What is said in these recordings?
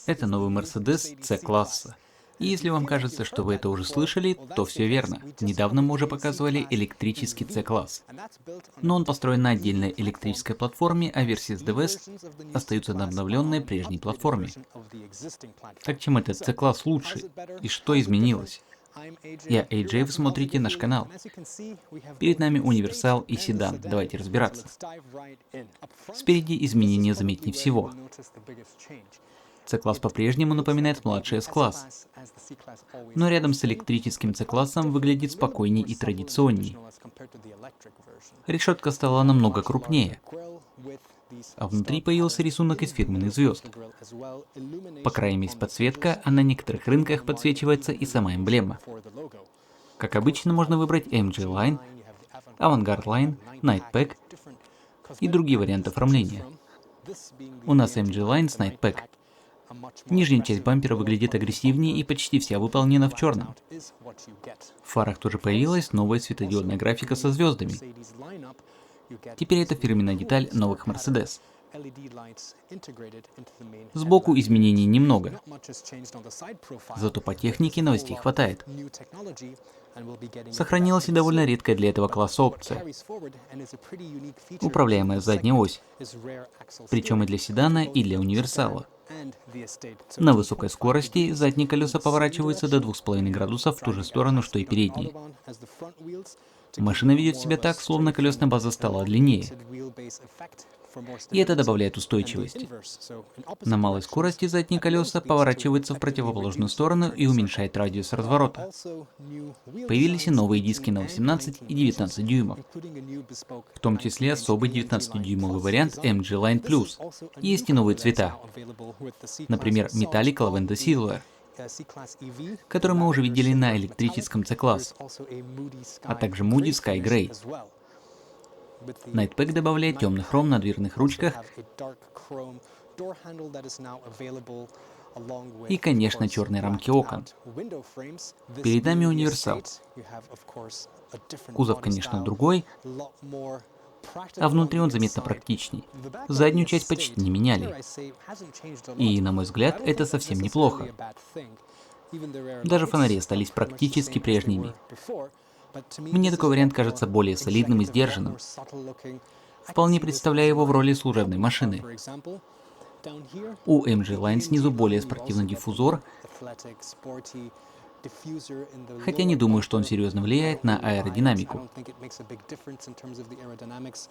Это новый Mercedes C-класса. И если вам кажется, что вы это уже слышали, то все верно. Недавно мы уже показывали электрический C-класс. Но он построен на отдельной электрической платформе, а версии с DVS остаются на обновленной прежней платформе. Так чем этот C-класс лучше? И что изменилось? Я AJ, вы смотрите наш канал. Перед нами универсал и седан. Давайте разбираться. Спереди изменения заметнее всего. C-класс по-прежнему напоминает младший S-класс, но рядом с электрическим C-классом выглядит спокойней и традиционней. Решетка стала намного крупнее, а внутри появился рисунок из фирменных звезд. По краям есть подсветка, а на некоторых рынках подсвечивается и сама эмблема. Как обычно, можно выбрать MG Line, Avantgarde Line, Nightpack и другие варианты оформления. У нас MG Line с Nightpack. Нижняя часть бампера выглядит агрессивнее и почти вся выполнена в черном. В фарах тоже появилась новая светодиодная графика со звездами. Теперь это фирменная деталь новых Mercedes. Сбоку изменений немного, зато по технике новостей хватает. Сохранилась и довольно редкая для этого класса опция – управляемая задняя ось, причем и для седана, и для универсала. На высокой скорости задние колеса поворачиваются до 2,5 градусов в ту же сторону, что и передние. Машина ведет себя так, словно колесная база стала длиннее. И это добавляет устойчивости. На малой скорости задние колеса поворачиваются в противоположную сторону и уменьшает радиус разворота. Появились и новые диски на 18 и 19 дюймов, в том числе особый 19-дюймовый вариант MG Line Plus. Есть и новые цвета, например, Metallic Lavender Silver, который мы уже видели на электрическом C-класс, а также Moody Sky Grey. Nightpack добавляет темный хром на дверных ручках и, конечно, черные рамки окон. Перед нами универсал. Кузов, конечно, другой, а внутри он заметно практичней. Заднюю часть почти не меняли. И, на мой взгляд, это совсем неплохо. Даже фонари остались практически прежними. Мне такой вариант кажется более солидным и сдержанным. Вполне представляю его в роли служебной машины. У MG Line снизу более спортивный диффузор, хотя не думаю, что он серьезно влияет на аэродинамику.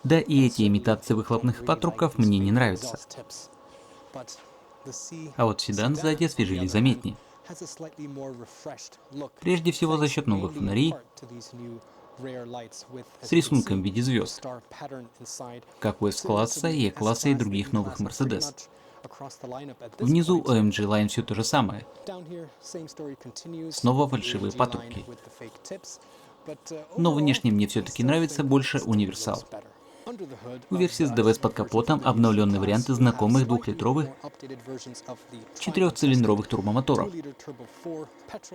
Да и эти имитации выхлопных патрубков мне не нравятся. А вот седан сзади освежили заметнее. Прежде всего за счет новых фонарей с рисунком в виде звезд, как у S-класса и E-класса и других новых Mercedes. Внизу у MG Line все то же самое. Снова фальшивые патрубки. Но внешне мне все-таки нравится больше универсал. У версии с DVS под капотом обновленные варианты знакомых 2-литровых 4-цилиндровых турбомоторов,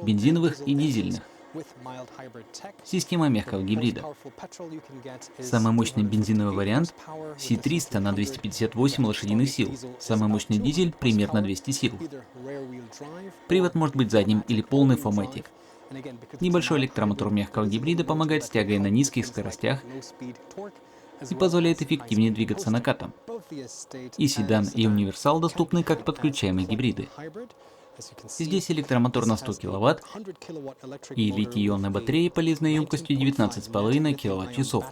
бензиновых и дизельных. Система мягкого гибрида. Самый мощный бензиновый вариант C300 на 258 лошадиных сил, самый мощный дизель примерно 200 сил. Привод может быть задним или полный Fomatic. Небольшой электромотор мягкого гибрида помогает с тягой на низких скоростях и позволяет эффективнее двигаться накатом. И седан, и универсал доступны как подключаемые гибриды. Здесь электромотор на 100 кВт и литий-ионная батарея полезной емкостью 19,5 кВт-часов.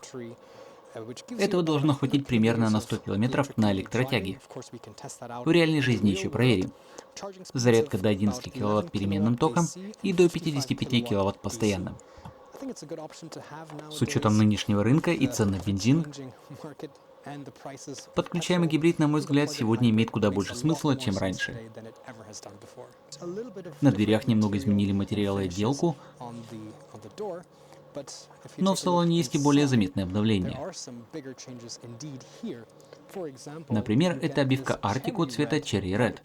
Этого должно хватить примерно на 100 км на электротяге. В реальной жизни еще проверим. Зарядка до 11 кВт переменным током и до 55 кВт постоянным. С учетом нынешнего рынка и цен на бензин, подключаемый гибрид, на мой взгляд, сегодня имеет куда больше смысла, чем раньше. На дверях немного изменили материалы и отделку, но в салоне есть и более заметные обновления. Например, это обивка Artico цвета Cherry Red.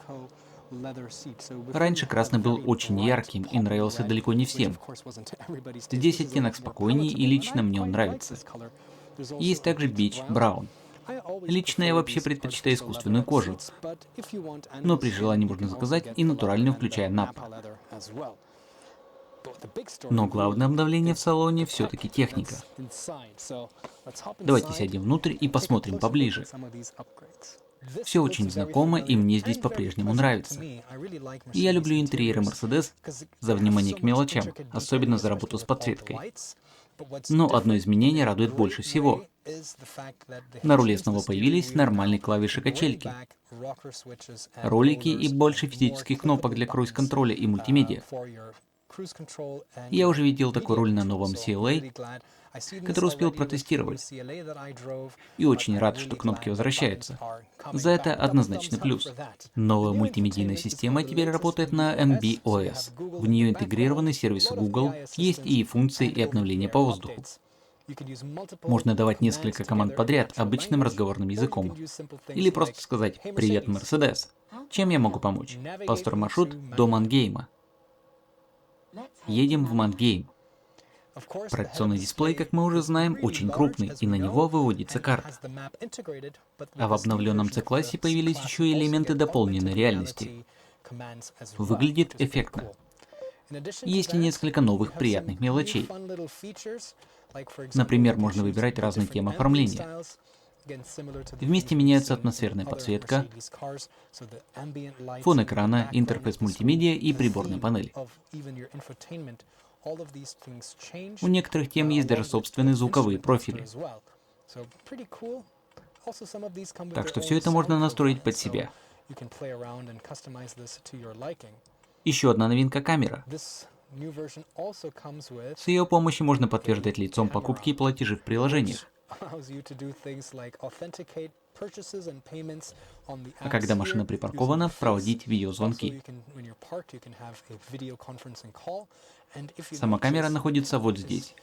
Раньше красный был очень ярким и нравился далеко не всем. Здесь оттенок спокойнее, и лично мне он нравится. Есть также Beach Brown. Лично я вообще предпочитаю искусственную кожу, но при желании можно заказать и натуральную, включая напа. Но главное обновление в салоне все-таки техника. Давайте сядем внутрь и посмотрим поближе. Все очень знакомо, и мне здесь по-прежнему нравится. И я люблю интерьеры Mercedes за внимание к мелочам, особенно за работу с подсветкой. Но одно изменение радует больше всего. На руле снова появились нормальные клавиши-качельки, ролики и больше физических кнопок для круиз-контроля и мультимедиа. Я уже видел такой руль на новом CLA, который успел протестировать, и очень рад, что кнопки возвращаются. За это однозначный плюс. Новая мультимедийная система теперь работает на MB.OS. В нее интегрированы сервисы Google, есть и функции и обновления по воздуху. Можно давать несколько команд подряд обычным разговорным языком. Или просто сказать «Привет, Mercedes». Чем я могу помочь? Построим маршрут до Мангейма. Едем в Мангейм. Проекционный дисплей, как мы уже знаем, очень крупный, и на него выводится карта. А в обновленном C-классе появились еще и элементы дополненной реальности. Выглядит эффектно. Есть и несколько новых приятных мелочей. Например, можно выбирать разные темы оформления. Вместе меняется атмосферная подсветка, фон экрана, интерфейс мультимедиа и приборная панель. У некоторых тем есть даже собственные звуковые профили. Так что все это можно настроить под себя. Еще одна новинка — камера. С ее помощью можно подтверждать лицом покупки и платежи в приложениях. А когда машина припаркована, проводить видеозвонки. Сама камера находится вот здесь.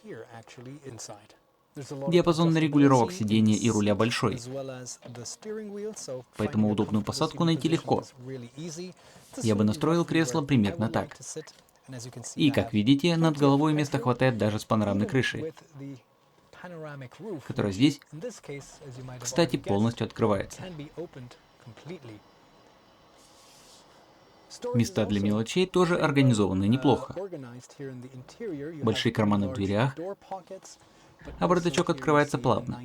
Диапазон регулировок сидения и руля большой, поэтому удобную посадку найти легко. Я бы настроил кресло примерно так. И, как видите, над головой места хватает даже с панорамной крышей, которая здесь, кстати, полностью открывается. Места для мелочей тоже организованы неплохо. Большие карманы в дверях, а бардачок открывается плавно.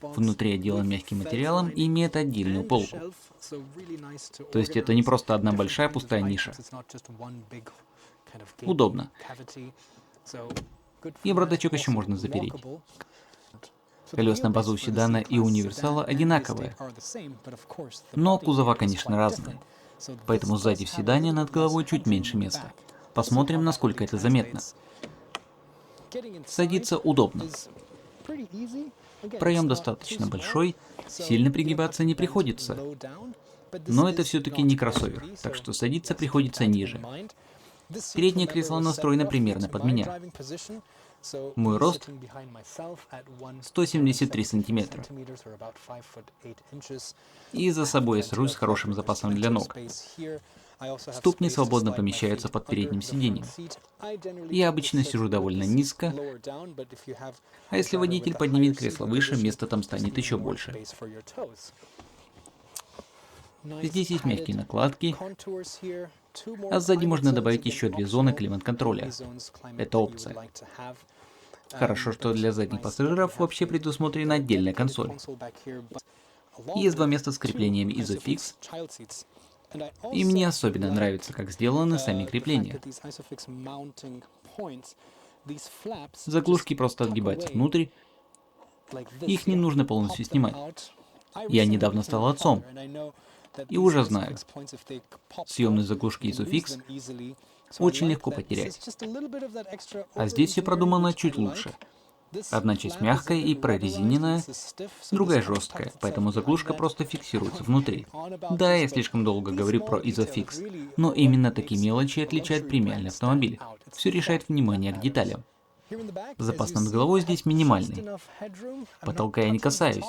Внутри отделан мягким материалом и имеет отдельную полку. То есть это не просто одна большая пустая ниша. Удобно. И бардачок еще можно запереть. Колесная база у седана и универсала одинаковая, но кузова, конечно, разные. Поэтому сзади в седане над головой чуть меньше места. Посмотрим, насколько это заметно. Садиться удобно. Проем достаточно большой, сильно пригибаться не приходится. Но это все-таки не кроссовер, так что садиться приходится ниже. Переднее кресло настроено примерно под меня. Мой рост 173 сантиметра. И за собой я сажусь с хорошим запасом для ног. Ступни свободно помещаются под передним сиденьем. Я обычно сижу довольно низко, а если водитель поднимет кресло выше, места там станет еще больше. Здесь есть мягкие накладки, а сзади можно добавить еще 2 зоны климат-контроля. Это опция. Хорошо, что для задних пассажиров вообще предусмотрена отдельная консоль. Есть 2 места с креплениями Isofix. И мне особенно нравится, как сделаны сами крепления. Заглушки просто отгибаются внутрь, их не нужно полностью снимать. Я недавно стал отцом, и уже знаю, съемные заглушки Isofix очень легко потерять. А здесь все продумано чуть лучше. Одна часть мягкая и прорезиненная, другая жесткая, поэтому заглушка просто фиксируется внутри. Да, я слишком долго говорю про Isofix, но именно такие мелочи отличают премиальный автомобиль. Все решает внимание к деталям. Запас над головой здесь минимальный. Потолка я не касаюсь.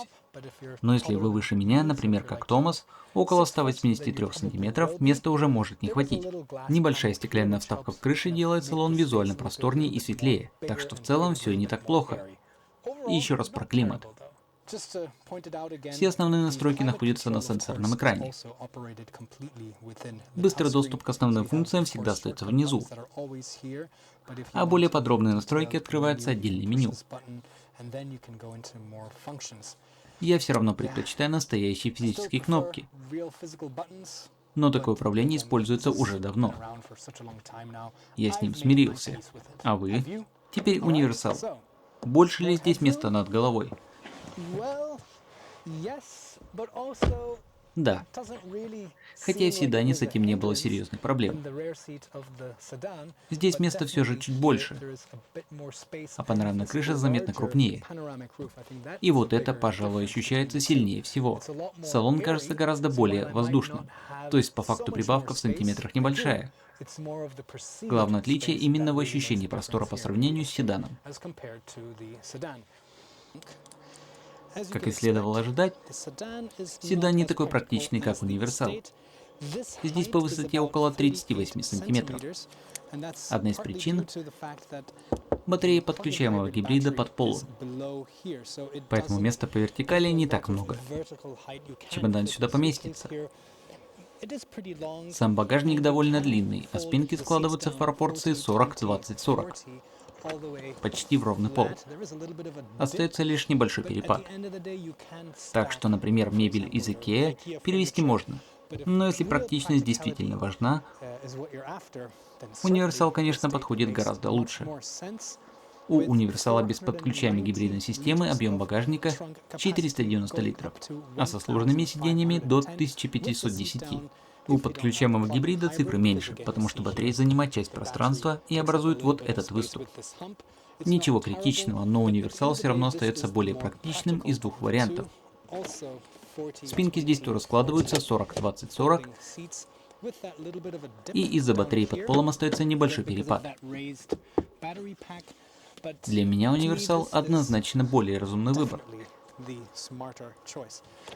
Но если вы выше меня, например, как Томас, около 183 сантиметров, места уже может не хватить. Небольшая стеклянная вставка в крыше делает салон визуально просторнее и светлее, так что в целом все не так плохо. И еще раз про климат. Все основные настройки находятся на сенсорном экране. Быстрый доступ к основным функциям всегда остается внизу, а более подробные настройки открываются отдельным меню. Я все равно предпочитаю настоящие физические кнопки, но такое управление используется уже давно. Я с ним смирился. А вы? Теперь универсал. Больше ли здесь места над головой? Да. Хотя в седане с этим не было серьезных проблем. Здесь места все же чуть больше, а панорамная крыша заметно крупнее. И вот это, пожалуй, ощущается сильнее всего. Салон кажется гораздо более воздушным. То есть по факту прибавка в сантиметрах небольшая. Главное отличие именно в ощущении простора по сравнению с седаном. Как и следовало ожидать, седан не такой практичный, как универсал. Здесь по высоте около 38 сантиметров. Одна из причин – батарея подключаемого гибрида под полом. Поэтому места по вертикали не так много. Чемодан сюда поместится. Сам багажник довольно длинный, а спинки складываются в пропорции 40-20-40. Почти в ровный пол. Остается лишь небольшой перепад. Так что, например, мебель из IKEA перевести можно. Но если практичность действительно важна, универсал, конечно, подходит гораздо лучше. У универсала без подключаемой гибридной системы объем багажника 490 литров, а со сложными сиденьями до 1510. У подключаемого гибрида цифры меньше, потому что батарея занимает часть пространства и образует вот этот выступ. Ничего критичного, но универсал все равно остается более практичным из двух вариантов. Спинки здесь тоже складываются 40-20-40, и из-за батареи под полом остается небольшой перепад. Для меня универсал однозначно более разумный выбор.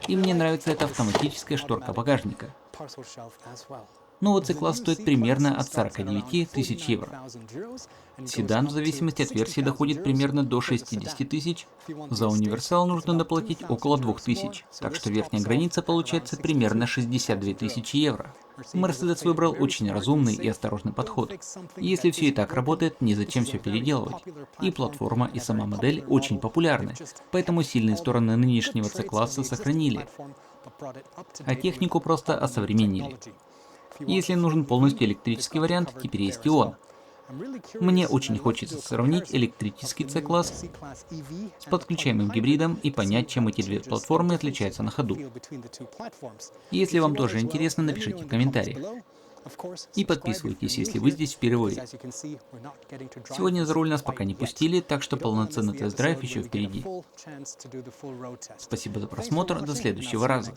И мне нравится эта автоматическая шторка багажника. Новый C-класс стоит примерно от 49 тысяч евро. Седан в зависимости от версии доходит примерно до 60 тысяч. За универсал нужно доплатить около 2000, так что верхняя граница получается примерно 62 тысячи евро. Mercedes выбрал очень разумный и осторожный подход. Если все и так работает, незачем все переделывать. И платформа, и сама модель очень популярны, поэтому сильные стороны нынешнего C-класса сохранили, а технику просто осовременили. Если нужен полностью электрический вариант, теперь есть и он. Мне очень хочется сравнить электрический C-класс с подключаемым гибридом и понять, чем эти две платформы отличаются на ходу. Если вам тоже интересно, напишите в комментариях. И подписывайтесь, если вы здесь впервые. Сегодня за руль нас пока не пустили, так что полноценный тест-драйв еще впереди. Спасибо за просмотр, до следующего раза.